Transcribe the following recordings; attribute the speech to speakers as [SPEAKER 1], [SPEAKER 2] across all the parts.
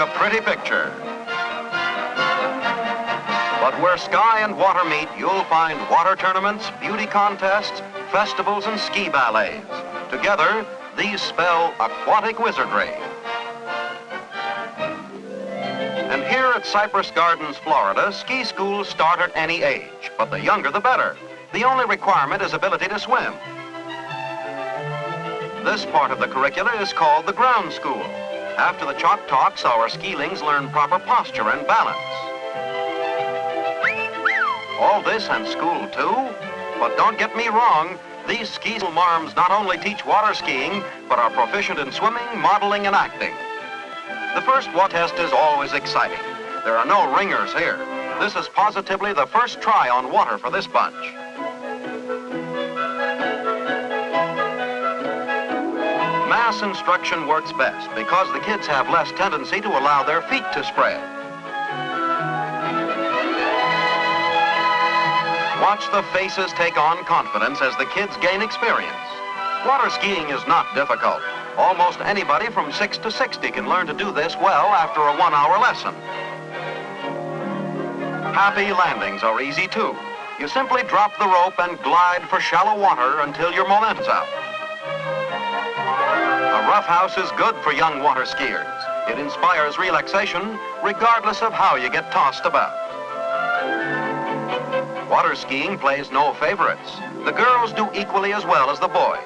[SPEAKER 1] a pretty picture. But where sky and water meet, you'll find water tournaments, beauty contests, festivals, and ski ballets. Together, these spell aquatic wizardry. And here at Cypress Gardens, Florida, ski schools start at any age, but the younger the better. The only requirement is ability to swim. This part of the curricula is called the ground school. After the chalk talks, our skilings learn proper posture and balance. All this and school too? But don't get me wrong, these ski school marms not only teach water skiing, but are proficient in swimming, modeling, and acting. The first water test is always exciting. There are no ringers here. This is positively the first try on water for this bunch. Mass instruction works best because the kids have less tendency to allow their feet to spread. Watch the faces take on confidence as the kids gain experience. Water skiing is not difficult. Almost anybody from 6 to 60 can learn to do this well after a 1-hour lesson. Happy landings are easy too. You simply drop the rope and glide for shallow water until your momentum's out. A rough house is good for young water skiers. It inspires relaxation regardless of how you get tossed about. Water skiing plays no favorites. The girls do equally as well as the boys.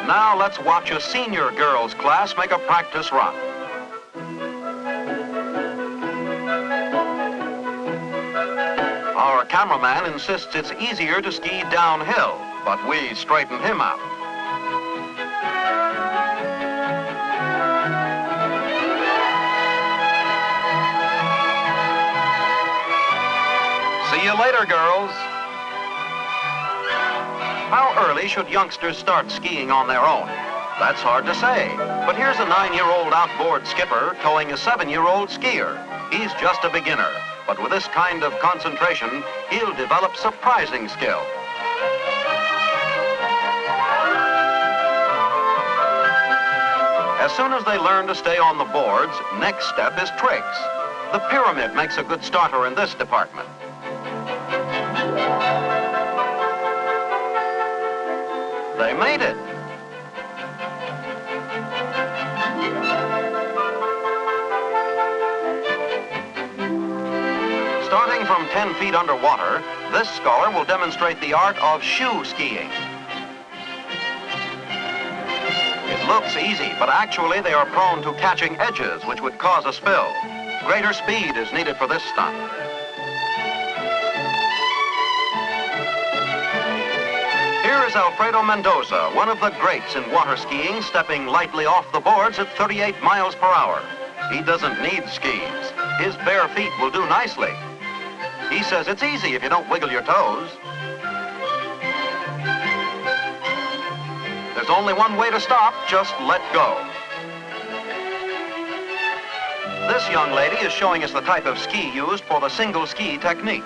[SPEAKER 1] Now let's watch a senior girls class make a practice run. Our cameraman insists it's easier to ski downhill, but we straighten him out. See you later, girls. How early should youngsters start skiing on their own? That's hard to say, but here's a 9-year-old outboard skipper towing a 7-year-old skier. He's just a beginner, but with this kind of concentration, he'll develop surprising skill. As soon as they learn to stay on the boards, next step is tricks. The pyramid makes a good starter in this department. They made it. Starting from 10 feet underwater, this scholar will demonstrate the art of shoe skiing. It looks easy, but actually they are prone to catching edges, which would cause a spill. Greater speed is needed for this stunt. Here is Alfredo Mendoza, one of the greats in water skiing, stepping lightly off the boards at 38 miles per hour. He doesn't need skis. His bare feet will do nicely. He says it's easy if you don't wiggle your toes. There's only one way to stop, just let go. This young lady is showing us the type of ski used for the single ski technique.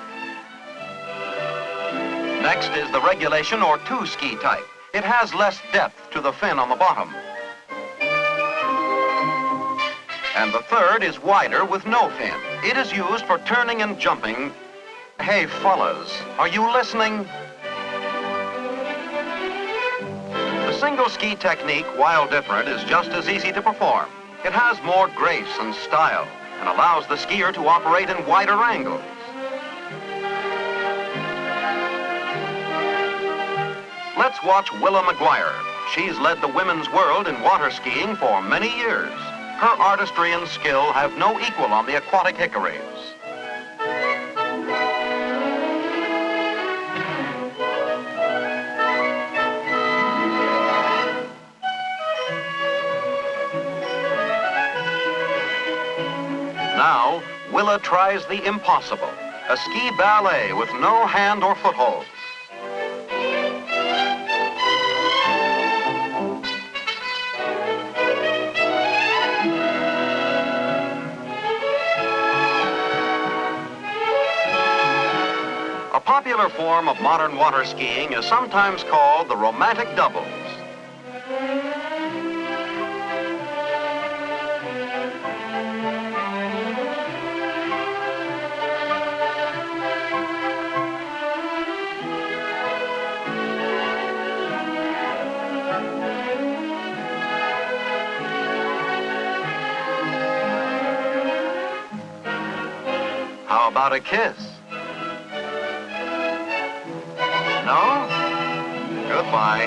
[SPEAKER 1] Next is the regulation or two-ski type. It has less depth to the fin on the bottom. And the third is wider with no fin. It is used for turning and jumping. Hey, fellas, are you listening? The single ski technique, while different, is just as easy to perform. It has more grace and style and allows the skier to operate in wider angles. Let's watch Willa McGuire. She's led the women's world in water skiing for many years. Her artistry and skill have no equal on the aquatic hickories. Now, Willa tries the impossible, a ski ballet with no hand or foothold. popular form of modern water skiing is sometimes called the romantic doubles. How about a kiss? No? Goodbye.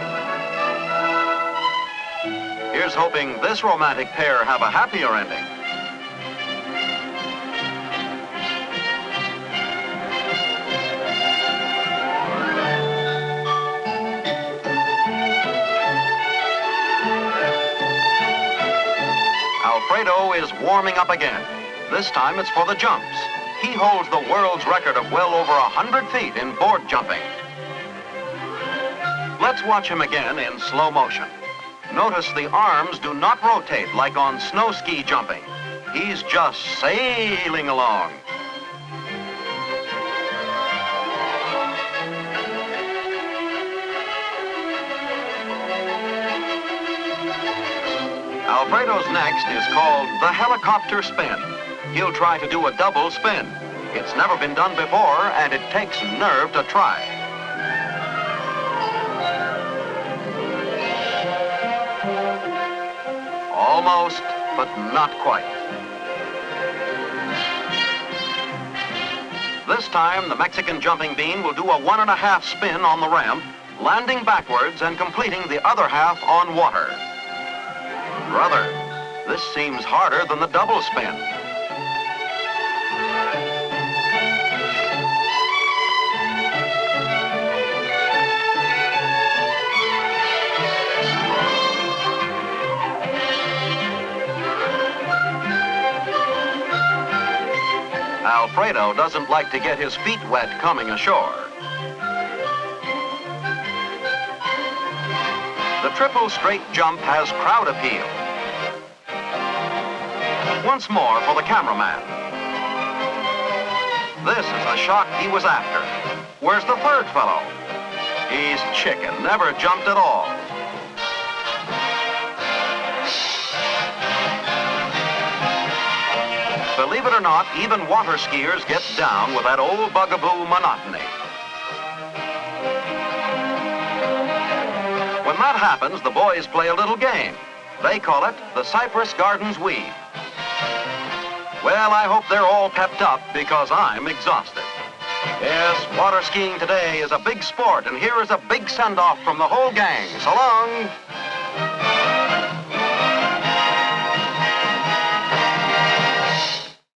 [SPEAKER 1] Here's hoping this romantic pair have a happier ending. Alfredo is warming up again. This time it's for the jumps. He holds the world's record of well over 100 feet in board jumping. Let's watch him again in slow motion. Notice the arms do not rotate like on snow ski jumping. He's just sailing along. Alfredo's next is called the helicopter spin. He'll try to do a double spin. It's never been done before, and it takes nerve to try. Almost, but not quite. This time, the Mexican jumping bean will do a 1.5 spin on the ramp, landing backwards and completing the other half on water. Brother, this seems harder than the double spin. Alfredo doesn't like to get his feet wet coming ashore. The triple straight jump has crowd appeal. Once more for the cameraman. This is the shot he was after. Where's the third fellow? He's chicken, never jumped at all. Believe it or not, even water skiers get down with that old bugaboo monotony. When that happens, the boys play a little game. They call it the Cypress Gardens weave. Well, I hope they're all pepped up because I'm exhausted. Yes, water skiing today is a big sport, and here is a big send-off from the whole gang. So long.